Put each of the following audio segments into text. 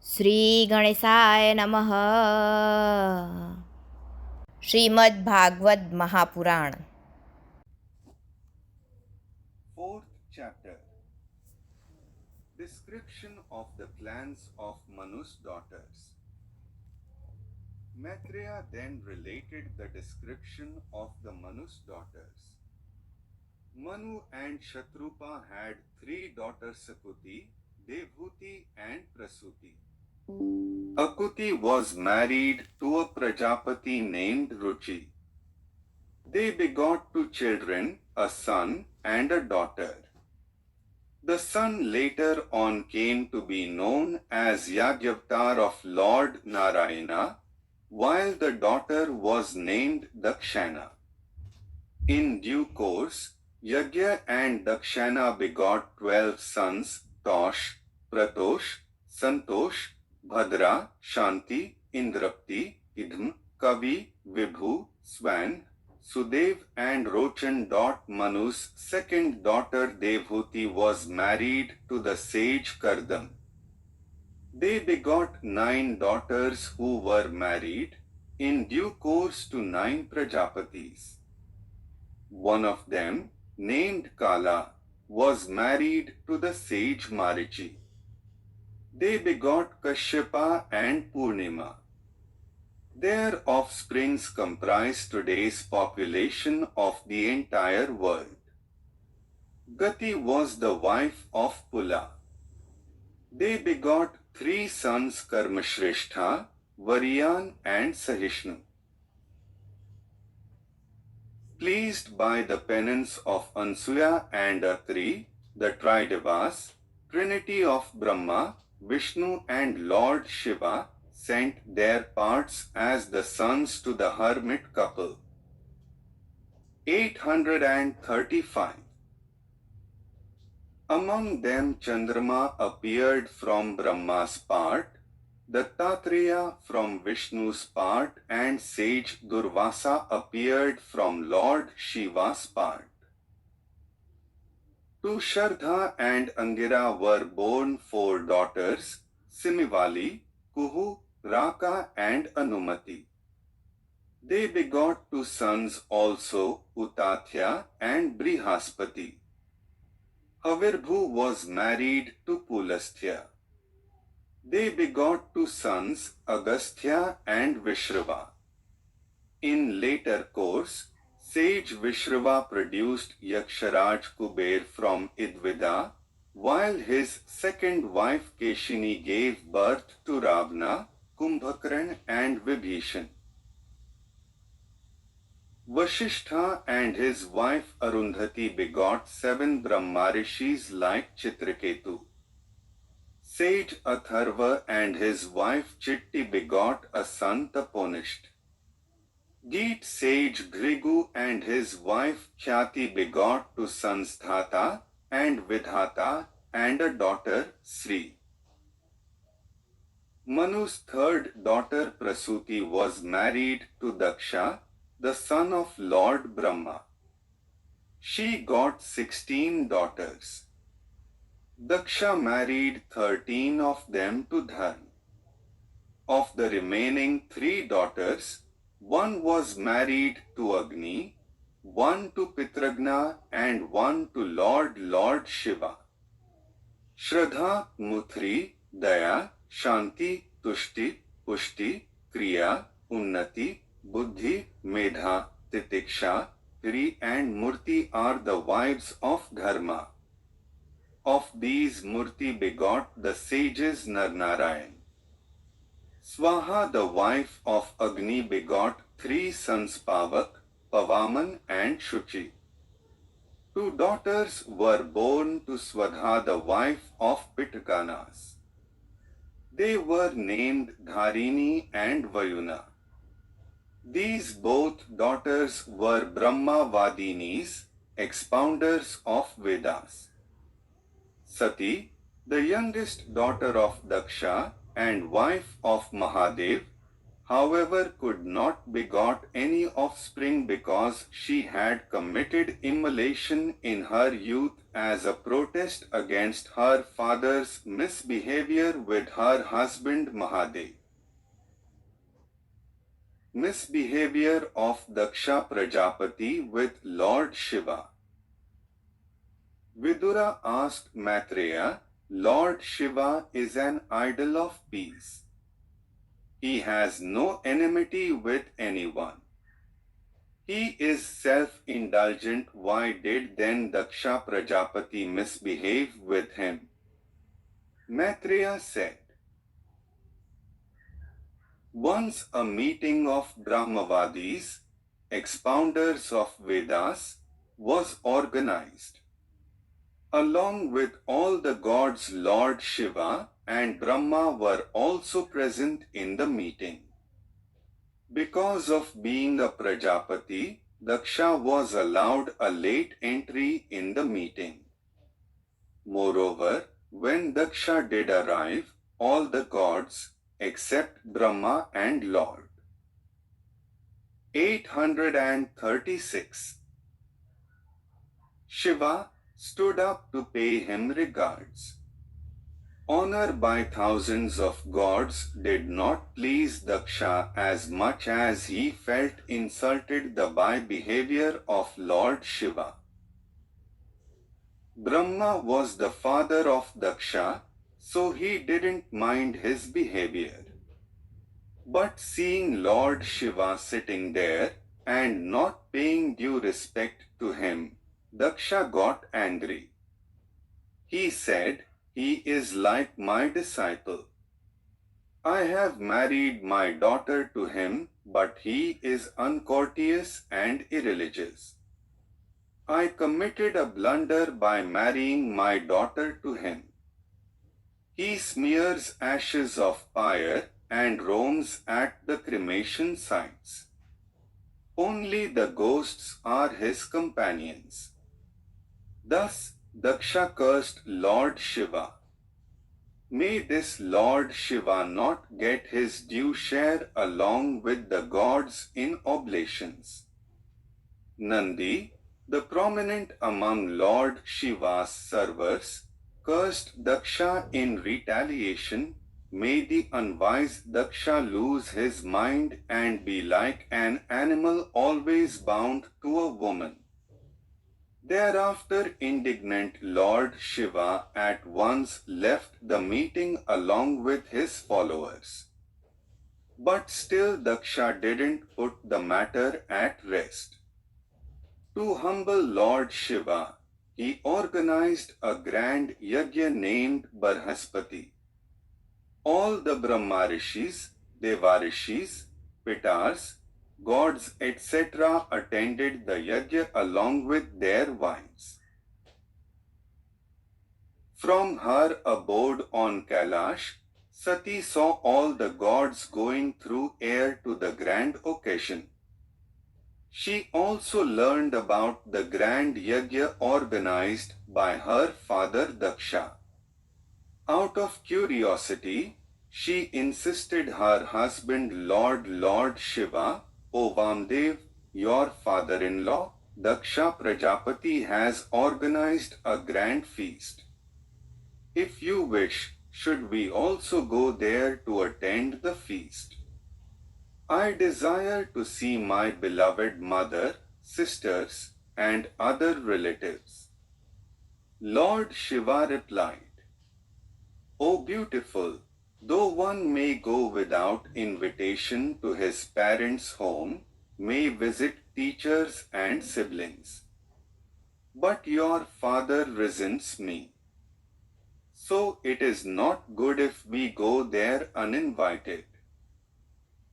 श्री गणेशाय नमः। Shrimad Bhagavat Mahapuran. Fourth chapter. Description of the clans of Manu's daughters. Maitreya then related the description of the Manu's daughters. Manu and Shatrupa had 3 daughters, Akuti, Devhuti and Prasuti. Akuti was married to a Prajapati named Ruchi. They begot 2 children, a son and a daughter. The son later on came to be known as Yagyavatar of Lord Narayana, while the daughter was named Dakshana. In due course, Yagya and Dakshana begot 12 sons, Tosh, Pratosh, Santosh, Bhadra, Shanti, Indrapti, Idhm, Kavi, Vibhu, Swan, Sudev and Rochan. Manu's second daughter Devhuti was married to the sage Kardam. They begot 9 daughters who were married in due course to 9 Prajapatis. One of them, named Kala, was married to the sage Marichi. They begot Kashyapa and Purnima. Their offsprings comprise today's population of the entire world. Gati was the wife of Pula. They begot 3 sons, Karmashreshtha, Variyan and Sahishnu. Pleased by the penance of Ansuya and Atri, the Tridevas, Trinity of Brahma, Vishnu and Lord Shiva, sent their parts as the sons to the hermit couple. 835. Among them Chandrama appeared from Brahma's part, Dattatreya from Vishnu's part and sage Durvasa appeared from Lord Shiva's part. To Shardha and Angira were born 4 daughters, Simivali, Kuhu, Raka and Anumati. They begot 2 sons also, Utathya and Brihaspati. Avirbhu was married to Pulasthya. They begot 2 sons, Agastya and Vishrava. In later course, sage Vishrava produced Yaksharaj Kuber from Idvida, while his second wife Keshini gave birth to Ravana, Kumbhakaran and Vibhishan. Vasishtha and his wife Arundhati begot 7 Brahmarishis like Chitraketu. Sage Atharva and his wife Chitti begot a son Taponisht. Geet sage Dhrigu and his wife Khyati begot 2 sons Dhata and Vidhata and a daughter Sri. Manu's third daughter Prasuti was married to Daksha, the son of Lord Brahma. She got 16 daughters. Daksha married 13 of them to Dharma. Of the remaining 3 daughters, one was married to Agni, one to Pitragna and one to Lord Shiva. Shraddha, Muthri, Daya, Shanti, Tushti, Pushti, Kriya, Unnati, Buddhi, Medha, Titiksha, Tri and Murti are the wives of Dharma. Of these Murti begot the sages Narnarayan. Swaha, the wife of Agni, begot 3 sons Pavak, Pavaman and Shuchi. 2 daughters were born to Swadha, the wife of Pitakanas. They were named Dharini and Vayuna. These both daughters were Brahmavadinis, expounders of Vedas. Sati, the youngest daughter of Daksha and wife of Mahadev, however, could not begot any offspring because she had committed immolation in her youth as a protest against her father's misbehavior with her husband Mahadev. Misbehavior of Daksha Prajapati with Lord Shiva. Vidura asked Maitreya, Lord Shiva is an idol of peace. He has no enmity with anyone. He is self-indulgent. Why did then Daksha Prajapati misbehave with him? Maitreya said, once a meeting of Brahmavadis, expounders of Vedas, was organized. Along with all the gods, Lord Shiva and Brahma were also present in the meeting. Because of being a Prajapati, Daksha was allowed a late entry in the meeting. Moreover, when Daksha did arrive, all the gods, except Brahma and Lord. 836. Shiva stood up to pay him regards. Honor by thousands of gods did not please Daksha as much as he felt insulted by behavior of Lord Shiva. Brahma was the father of Daksha, so he didn't mind his behavior. But seeing Lord Shiva sitting there and not paying due respect to him, Daksha got angry. He said, he is like my disciple. I have married my daughter to him, but he is uncourteous and irreligious. I committed a blunder by marrying my daughter to him. He smears ashes of fire and roams at the cremation sites. Only the ghosts are his companions. Thus, Daksha cursed Lord Shiva. May this Lord Shiva not get his due share along with the gods in oblations. Nandi, the prominent among Lord Shiva's servers, cursed Daksha in retaliation. May the unwise Daksha lose his mind and be like an animal always bound to a woman. Thereafter indignant Lord Shiva at once left the meeting along with his followers. But still Daksha didn't put the matter at rest. To humble Lord Shiva, he organized a grand yajna named Barhaspati. All the Brahmarishis, Devarishis, Pitars, gods etc. attended the yajna along with their wives. From her abode on Kailash, Sati saw all the gods going through air to the grand occasion. She also learned about the grand yajna organized by her father Daksha. Out of curiosity, she insisted her husband Lord Shiva, O Vamdev, your father-in-law, Daksha Prajapati has organized a grand feast. If you wish, should we also go there to attend the feast? I desire to see my beloved mother, sisters, and other relatives. Lord Shiva replied, O beautiful, though one may go without invitation to his parents' home, may visit teachers and siblings. But your father resents me. So it is not good if we go there uninvited.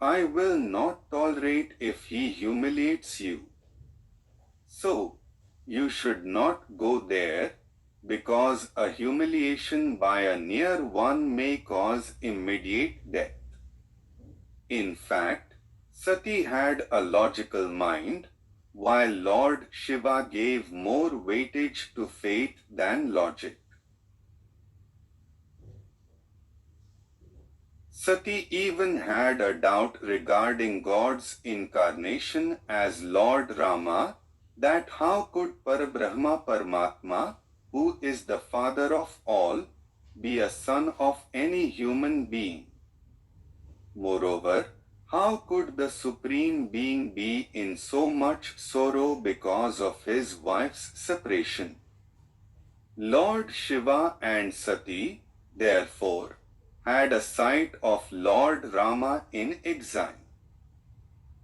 I will not tolerate if he humiliates you. So, you should not go there, because a humiliation by a near one may cause immediate death. In fact, Sati had a logical mind, while Lord Shiva gave more weightage to faith than logic. Sati even had a doubt regarding God's incarnation as Lord Rama, that how could Parabrahma Paramatma, who is the father of all, be a son of any human being? Moreover, how could the Supreme Being be in so much sorrow because of his wife's separation? Lord Shiva and Sati, therefore, had a sight of Lord Rama in exile.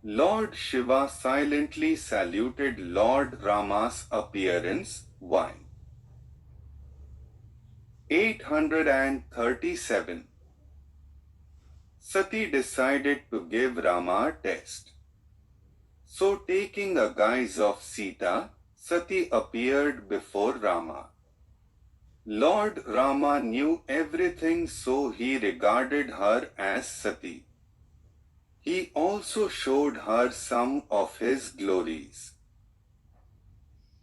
Lord Shiva silently saluted Lord Rama's appearance while 837. Sati decided to give Rama a test. So taking a guise of Sita, Sati appeared before Rama. Lord Rama knew everything, so he regarded her as Sati. He also showed her some of his glories.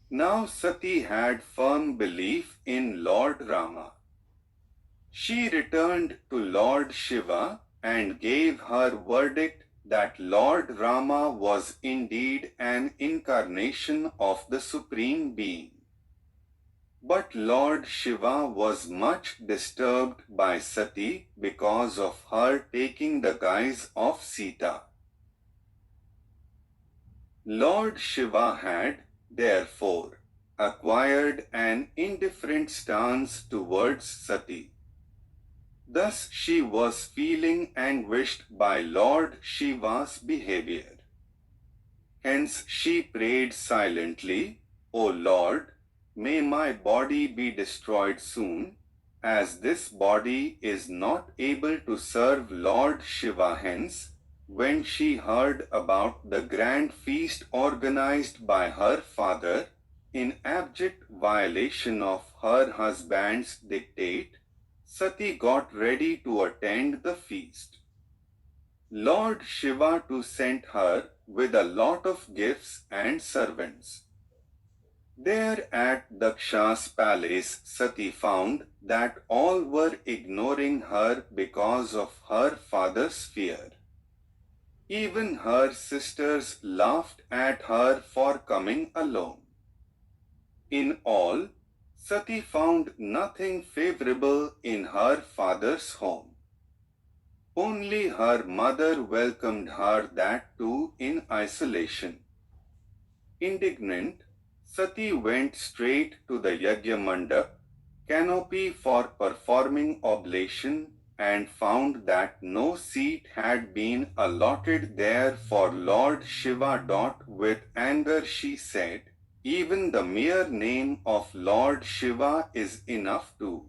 Now Sati had firm belief in Lord Rama. She returned to Lord Shiva and gave her verdict that Lord Rama was indeed an incarnation of the Supreme Being. But Lord Shiva was much disturbed by Sati because of her taking the guise of Sita. Lord Shiva had, therefore, acquired an indifferent stance towards Sati. Thus she was feeling anguished by Lord Shiva's behavior. Hence she prayed silently, O Lord, may my body be destroyed soon, as this body is not able to serve Lord Shiva. Hence, when she heard about the grand feast organized by her father, in abject violation of her husband's dictate, Sati got ready to attend the feast. Lord Shiva too sent her with a lot of gifts and servants. There at Daksha's palace, Sati found that all were ignoring her because of her father's fear. Even her sisters laughed at her for coming alone. In all, Sati found nothing favorable in her father's home. Only her mother welcomed her, that too in isolation. Indignant, Sati went straight to the Yajna Mandap, canopy for performing oblation, and found that no seat had been allotted there for Lord Shiva. With anger she said, even the mere name of Lord Shiva is enough to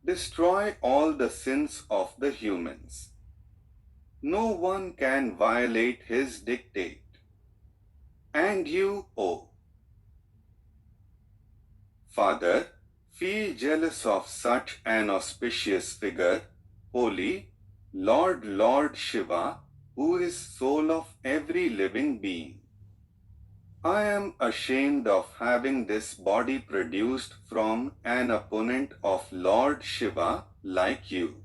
destroy all the sins of the humans. No one can violate his dictate. And you, O Father, feel jealous of such an auspicious figure, holy Lord Shiva, who is soul of every living being. I am ashamed of having this body produced from an opponent of Lord Shiva like you.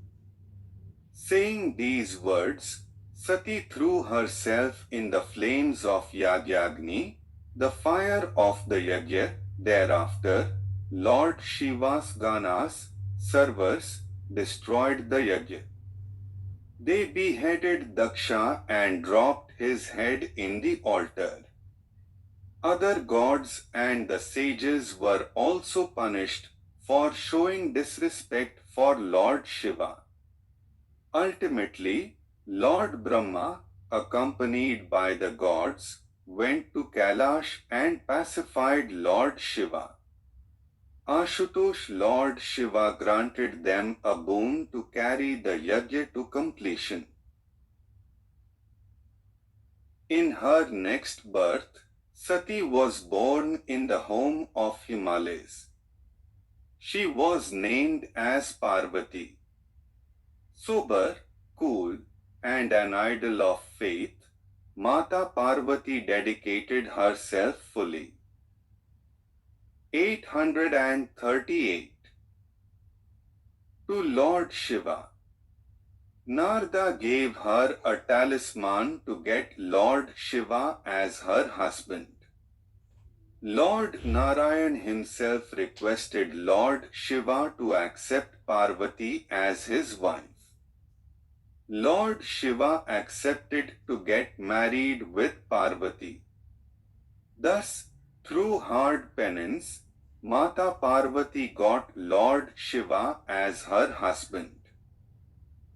Saying these words, Sati threw herself in the flames of Yagyagni, the fire of the Yajna. Thereafter, Lord Shiva's Ganas, servers, destroyed the Yajna. They beheaded Daksha and dropped his head in the altar. Other gods and the sages were also punished for showing disrespect for Lord Shiva. Ultimately, Lord Brahma, accompanied by the gods, went to Kailash and pacified Lord Shiva. Ashutosh, Lord Shiva granted them a boon to carry the yajna to completion. In her next birth, Sati was born in the home of Himalayas. She was named as Parvati. Sober, cool, and an idol of faith, Mata Parvati dedicated herself fully. 838. to Lord Shiva. Narada gave her a talisman to get Lord Shiva as her husband. Lord Narayan himself requested Lord Shiva to accept Parvati as his wife. Lord Shiva accepted to get married with Parvati. Thus, through hard penance, Mata Parvati got Lord Shiva as her husband.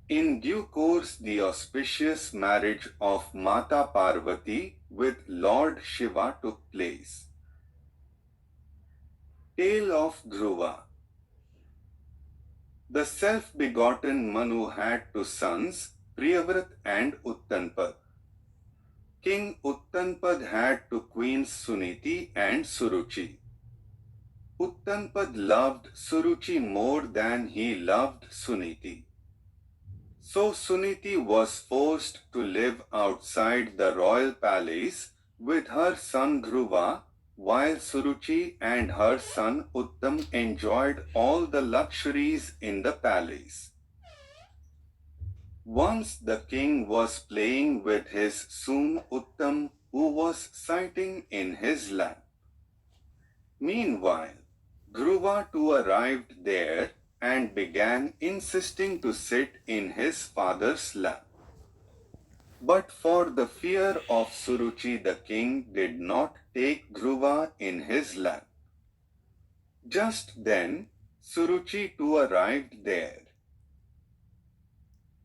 In due course, the auspicious marriage of Mata Parvati with Lord Shiva took place. Tale of Dhruva. The self-begotten Manu had two sons, Priyavrat and Uttanpad. King Uttanpad had two queens Suniti and Suruchi. Uttanpad loved Suruchi more than he loved Suniti. So Suniti was forced to live outside the royal palace with her son Dhruva, while Suruchi and her son Uttam enjoyed all the luxuries in the palace. Once the king was playing with his son Uttam, who was sitting in his lap. Meanwhile, Dhruva too arrived there and began insisting to sit in his father's lap. But for the fear of Suruchi, the king did not take Dhruva in his lap. Just then, Suruchi too arrived there.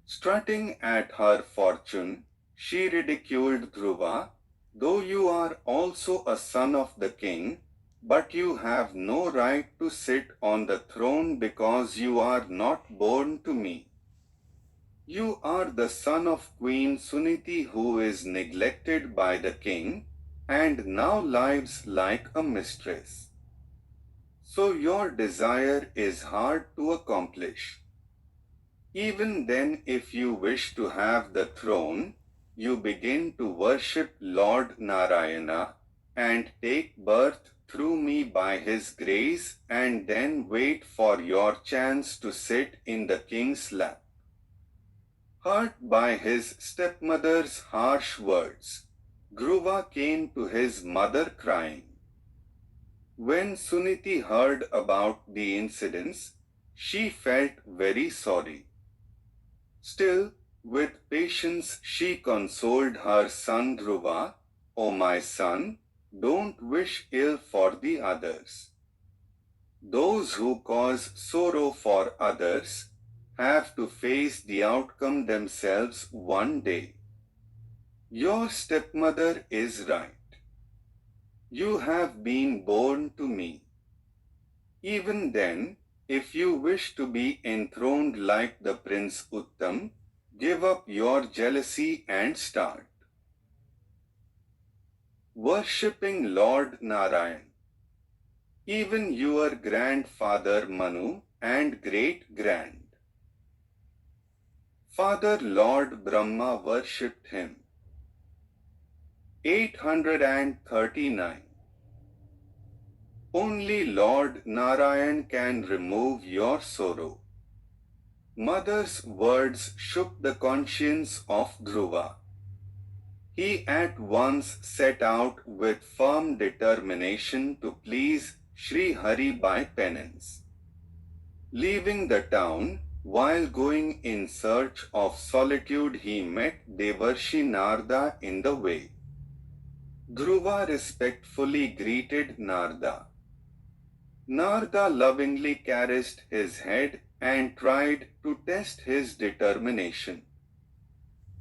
Strutting at her fortune, she ridiculed Dhruva, "Though you are also a son of the king, but you have no right to sit on the throne because you are not born to me. You are the son of Queen Suniti, who is neglected by the king, and now lives like a mistress. So your desire is hard to accomplish. Even then, if you wish to have the throne, you begin to worship Lord Narayana and take birth through me by his grace, and then wait for your chance to sit in the king's lap." Hurt by his stepmother's harsh words, Dhruva came to his mother crying. When Suniti heard about the incidents, she felt very sorry. Still, with patience she consoled her son Dhruva, "O my son, don't wish ill for the others. Those who cause sorrow for others have to face the outcome themselves one day. Your stepmother is right. You have been born to me. Even then, if you wish to be enthroned like the Prince Uttam, give up your jealousy and start worshipping Lord Narayan. Even your grandfather Manu and great-grand Father Lord Brahma worshipped him. 839. Only Lord Narayan can remove your sorrow. Mother's words shook the conscience of Dhruva. He at once set out with firm determination to please Sri Hari by penance. Leaving the town, while going in search of solitude, he met Devarshi Narada in the way. Dhruva respectfully greeted Narada. Narada lovingly caressed his head and tried to test his determination.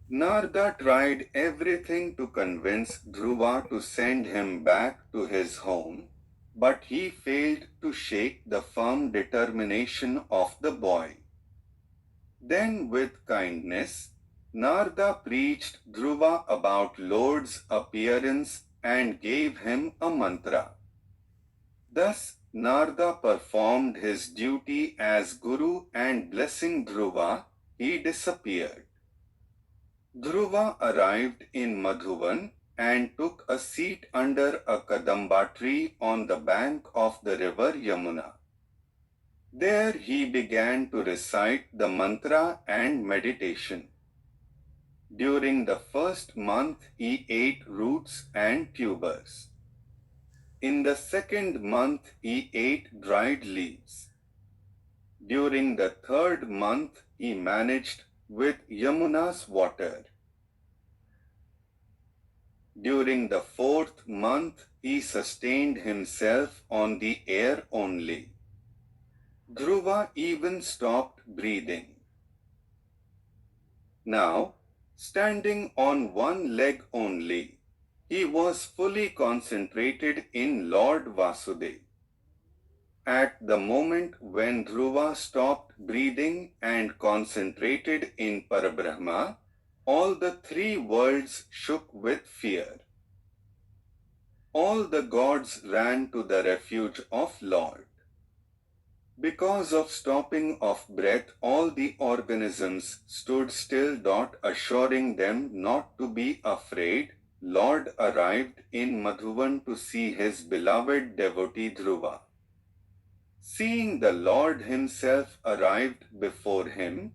Narada tried everything to convince Dhruva to send him back to his home, but he failed to shake the firm determination of the boy. Then with kindness, Narada preached Dhruva about Lord's appearance and gave him a mantra. Thus, Narada performed his duty as Guru, and blessing Dhruva, he disappeared. Dhruva arrived in Madhuvan and took a seat under a kadamba tree on the bank of the river Yamuna. There he began to recite the mantra and meditation. During the first month he ate roots and tubers. In the second month he ate dried leaves. During the third month he managed with Yamuna's water. During the fourth month he sustained himself on the air only. Dhruva even stopped breathing. Now, standing on one leg only, he was fully concentrated in Lord Vasudeva. At the moment when Dhruva stopped breathing and concentrated in Parabrahma, all the three worlds shook with fear. All the gods ran to the refuge of Lord. Because of stopping of breath, all the organisms stood still, assuring them not to be afraid. Lord arrived in Madhuvan to see his beloved devotee Dhruva. Seeing the Lord himself arrived before him,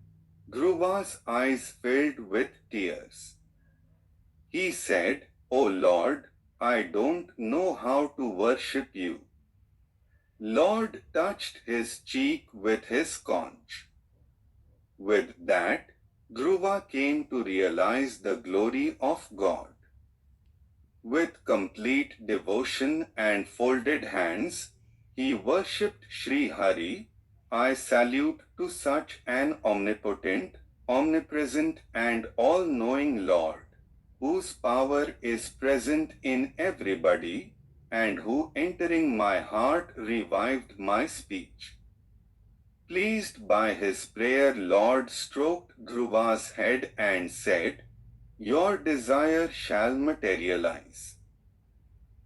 Dhruva's eyes filled with tears. He said, "O Lord, I don't know how to worship you." Lord touched his cheek with his conch. With that, Dhruva came to realize the glory of God. With complete devotion and folded hands, he worshipped Sri Hari. I salute to such an omnipotent, omnipresent and all-knowing Lord, whose power is present in everybody, and who entering my heart revived my speech. Pleased by his prayer, Lord stroked Dhruva's head and said, "Your desire shall materialize.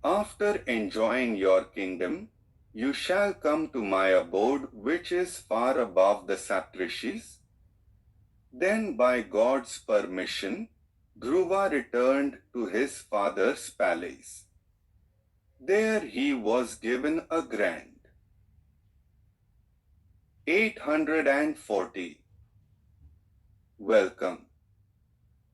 After enjoying your kingdom, you shall come to my abode, which is far above the Saptrishis." Then by God's permission, Dhruva returned to his father's palace. There he was given a grand 840. Welcome.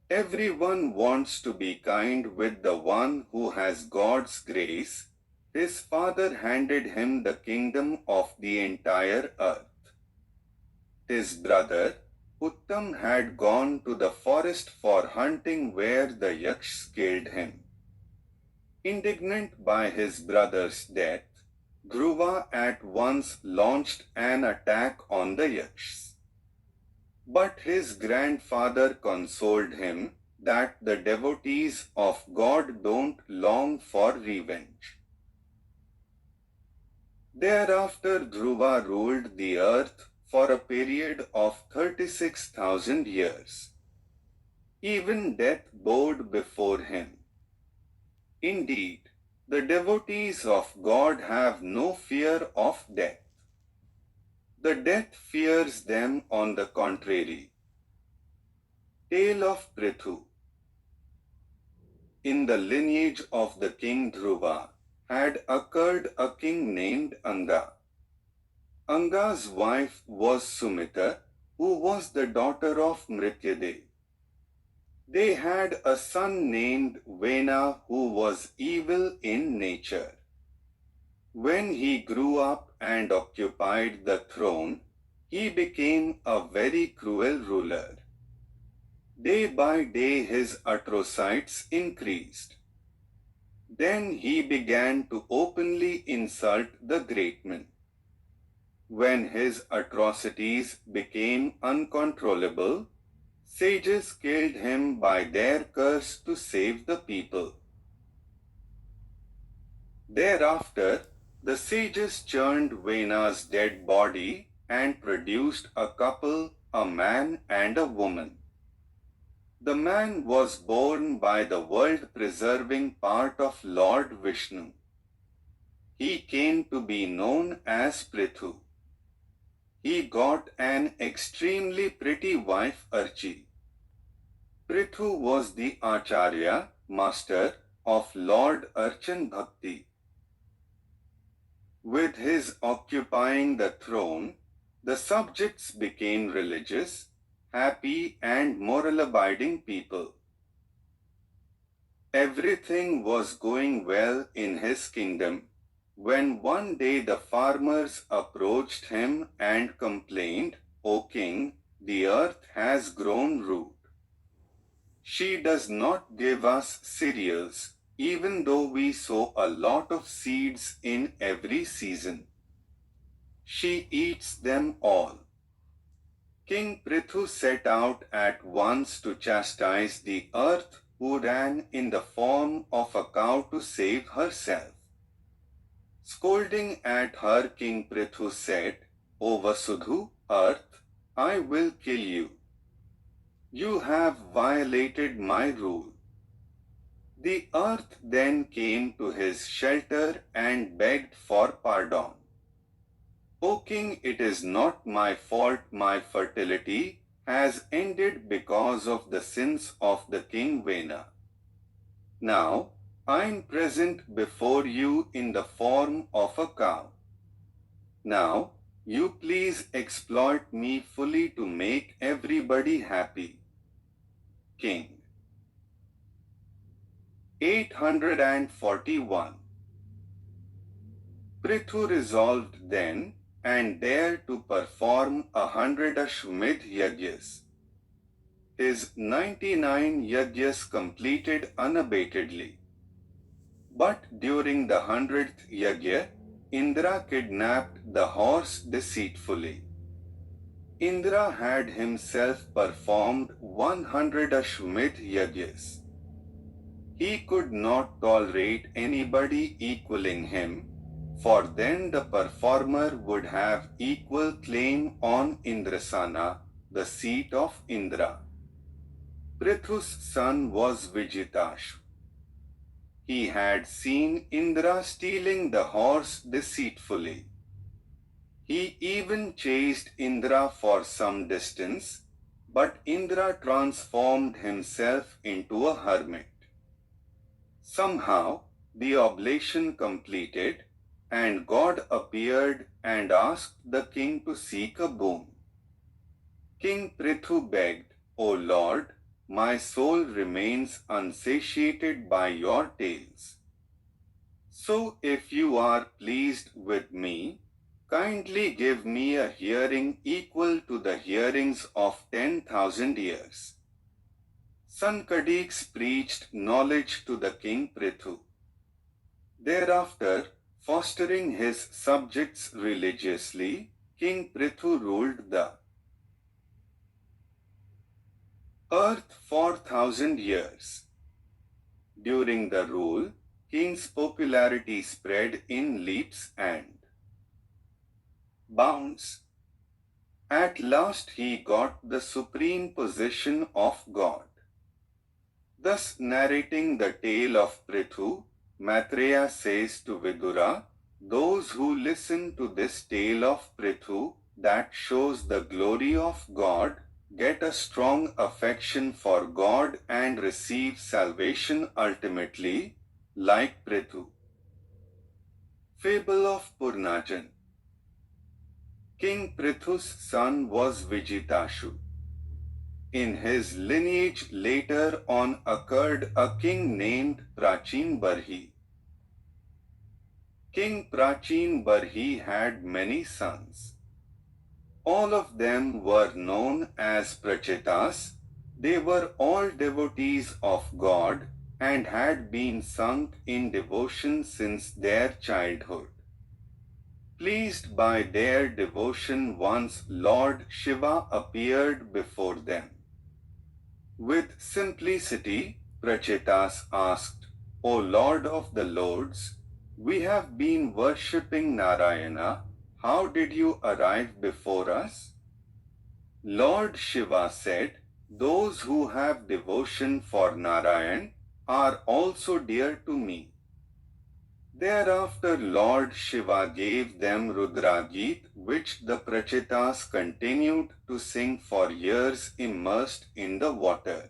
Everyone wants to be kind with the one who has God's grace. His father handed him the kingdom of the entire earth. His brother, Uttam, had gone to the forest for hunting, where the Yakshas killed him. Indignant by his brother's death, Dhruva at once launched an attack on the Yakshas. But his grandfather consoled him that the devotees of God don't long for revenge. Thereafter Dhruva ruled the earth for a period of 36,000 years. Even death bowed before him. Indeed, the devotees of God have no fear of death. The death fears them on the contrary. Tale of Prithu. In the lineage of the king Dhruva had occurred a king named Anga. Anga's wife was Sumita, who was the daughter of Mrityadev. They had a son named Vena, who was evil in nature. When he grew up and occupied the throne, he became a very cruel ruler. Day by day his atrocities increased. Then he began to openly insult the great men. When his atrocities became uncontrollable, sages killed him by their curse to save the people. Thereafter, the sages churned Vena's dead body and produced a couple, a man and a woman. The man was born by the world-preserving part of Lord Vishnu. He came to be known as Prithu. He got an extremely pretty wife, Archi. Prithu was the Acharya, master, of Lord Archan Bhakti. With his occupying the throne, The subjects became religious, happy and moral-abiding people. Everything was going well in his kingdom, when one day the farmers approached him and complained, "O king, the earth has grown rude. She does not give us cereals, even though we sow a lot of seeds in every season. She eats them all." King Prithu set out at once to chastise the earth, who ran in the form of a cow to save herself. Scolding at her, King Prithu said, "O Vasudhu, earth, I will kill you. You have violated my rule." The earth then came to his shelter and begged for pardon. "O king, it is not my fault. My fertility has ended because of the sins of the king Vena. Now, I am present before you in the form of a cow. Now, you please exploit me fully to make everybody happy." King 841. Prithu resolved then and there to perform 100 Ashwamedh Yagyas. His 99 yagyas completed unabatedly. But during the 100th yagya, Indra kidnapped the horse deceitfully. Indra had himself performed 100 Ashwamedh yagyas. He could not tolerate anybody equaling him, for then the performer would have equal claim on Indrasana, the seat of Indra. Prithu's son was Vijitashva. He had seen Indra stealing the horse deceitfully. He even chased Indra for some distance, but Indra transformed himself into a hermit. Somehow, the oblation completed, and God appeared and asked the king to seek a boon. King Prithu begged, "O Lord, my soul remains unsatiated by your tales. So if you are pleased with me, kindly give me a hearing equal to the hearings of 10,000 years." Sankadiks preached knowledge to the king Prithu. Thereafter, fostering his subjects religiously, King Prithu ruled the earth for 1,000 years. During the rule, king's popularity spread in leaps and bounds. At last he got the supreme position of God. Thus narrating the tale of Prithu, Maitreya says to Vidura, "Those who listen to this tale of Prithu, that shows the glory of God, get a strong affection for God and receive salvation ultimately, like Prithu." Fable of Purnajan. King Prithu's son was Vijitashu. In his lineage later on occurred a king named Prachin Barhi. King Prachin Barhi had many sons. All of them were known as Prachetas. They were all devotees of God and had been sunk in devotion since their childhood. Pleased by their devotion, once Lord Shiva appeared before them. With simplicity, Prachetas asked, "O Lord of the Lords, we have been worshipping Narayana. How did you arrive before us?" Lord Shiva said, "Those who have devotion for Narayan are also dear to me." Thereafter Lord Shiva gave them Rudragit, which the Prachetas continued to sing for years immersed in the water.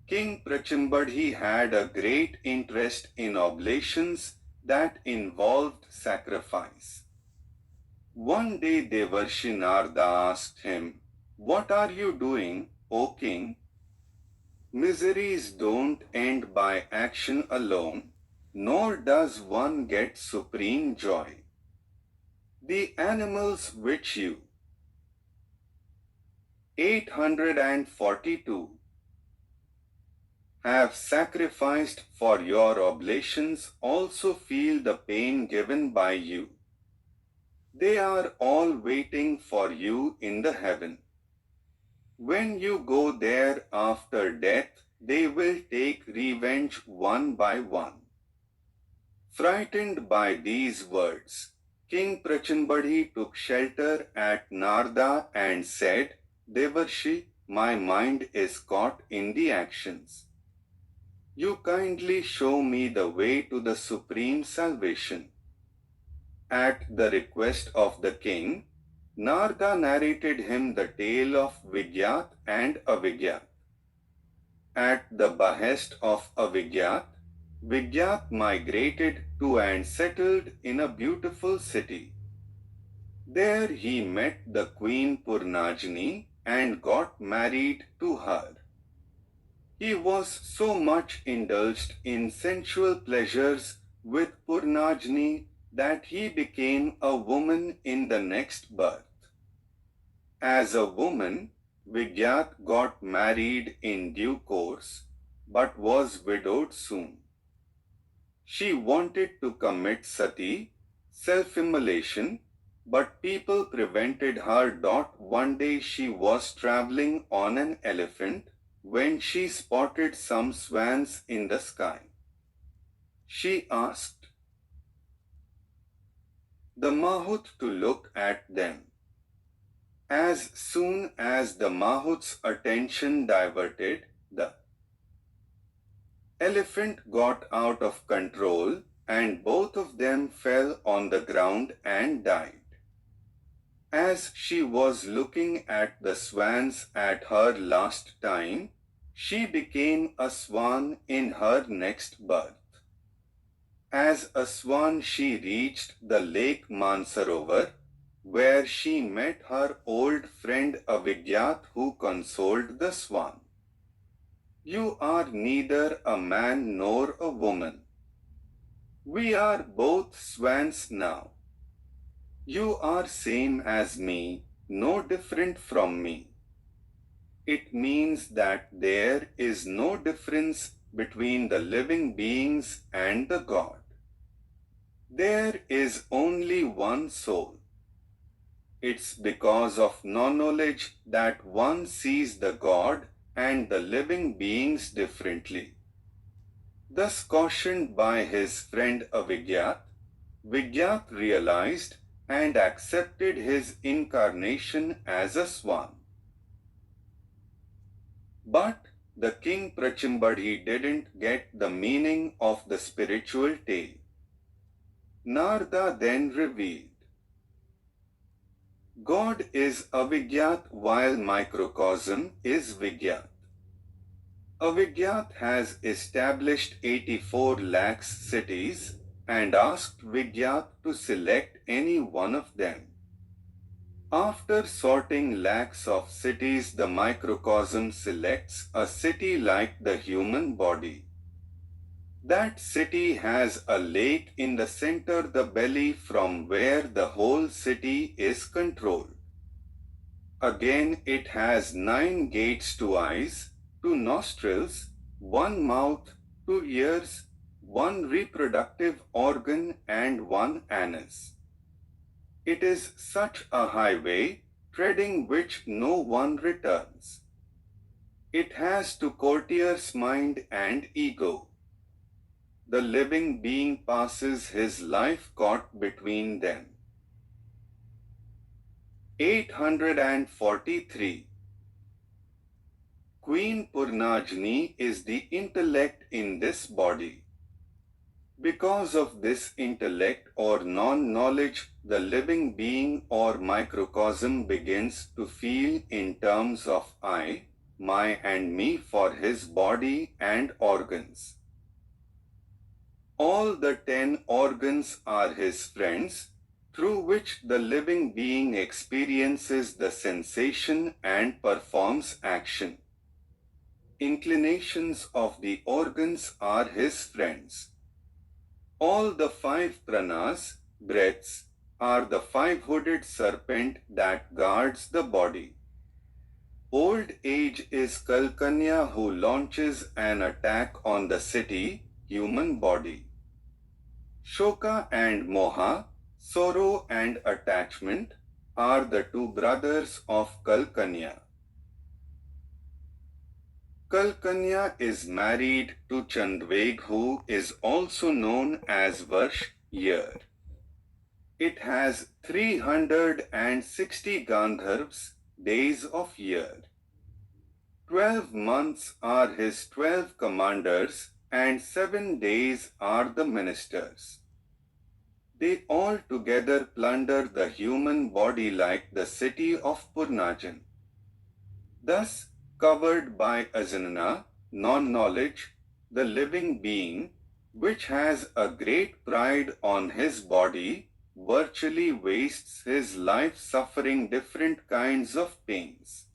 King Prachimbadhi had a great interest in oblations that involved sacrifice. One day Devarshi Narada asked him, "What are you doing, O king? Miseries don't end by action alone, nor does one get supreme joy. The animals which you 842 have sacrificed for your oblations also feel the pain given by you. They are all waiting for you in the heaven. When you go there after death, they will take revenge one by one." Frightened by these words, King Prachanbadhi took shelter at Narda and said, "Devarshi, my mind is caught in the actions. You kindly show me the way to the supreme salvation." At the request of the king, Narda narrated him the tale of Vigyat and Avigyat. At the behest of Avigyat, Vigyat migrated to and settled in a beautiful city. There he met the queen Purnajani and got married to her. He was so much indulged in sensual pleasures with Purnajani that he became a woman in the next birth. As a woman, Vigyat got married in due course, but was widowed soon. She wanted to commit sati, self-immolation, but people prevented her. One day she was traveling on an elephant when she spotted some swans in the sky. She asked the Mahut to look at them. As soon as the Mahut's attention diverted, the elephant got out of control and both of them fell on the ground and died. As she was looking at the swans at her last time, she became a swan in her next birth. As a swan she reached the lake Mansarovar, where she met her old friend Avigyat who consoled the swan. "You are neither a man nor a woman. We are both swans now. You are same as me, no different from me." It means that there is no difference between the living beings and the God. There is only one soul. It's because of non-knowledge that one sees the God and the living beings differently. Thus cautioned by his friend Avigyat, Vigyat realized and accepted his incarnation as a swan. But the king Prachambadhi didn't get the meaning of the spiritual tale. Narada then revealed, God is Avigyat while microcosm is Vigyat. Avigyat has established 84 lakhs cities and asked Vigyat to select any one of them. After sorting lakhs of cities, the microcosm selects a city like the human body. That city has a lake in the center, the belly, from where the whole city is controlled. Again, it has 9 gates, 2 eyes, 2 nostrils, 1 mouth, 2 ears, 1 reproductive organ, and 1 anus. It is such a highway, treading which no one returns. It has 2 courtiers, mind and ego. The living being passes his life caught between them. 843. Queen Purnajani is the intellect in this body. Because of this intellect or non-knowledge, the living being or microcosm begins to feel in terms of I, my and me for his body and organs. All the 10 organs are his friends, through which the living being experiences the sensation and performs action. Inclinations of the organs are his friends. All the five pranas, breaths, are the five-hooded serpent that guards the body. Old age is Kalkanya who launches an attack on the city, human body. Shoka and Moha, sorrow and attachment, are the two brothers of Kalkanya. Kalkanya is married to Chandveg who is also known as Varsh, year. It has 360 Gandharvs, days of year. 12 months are his 12 commanders, and 7 days are the ministers. They all together plunder the human body like the city of Purnajan. Thus, covered by ajnana, non-knowledge, the living being, which has a great pride on his body, virtually wastes his life suffering different kinds of pains.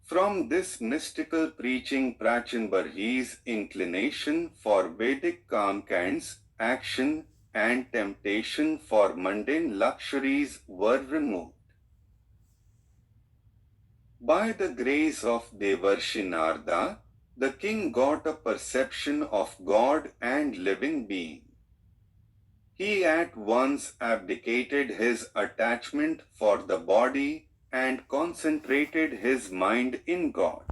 From this mystical preaching Prachinbarhi's inclination for Vedic kamkans, action, and temptation for mundane luxuries were removed. By the grace of Devarshi Narada, the king got a perception of God and living being. He at once abdicated his attachment for the body and concentrated his mind in God.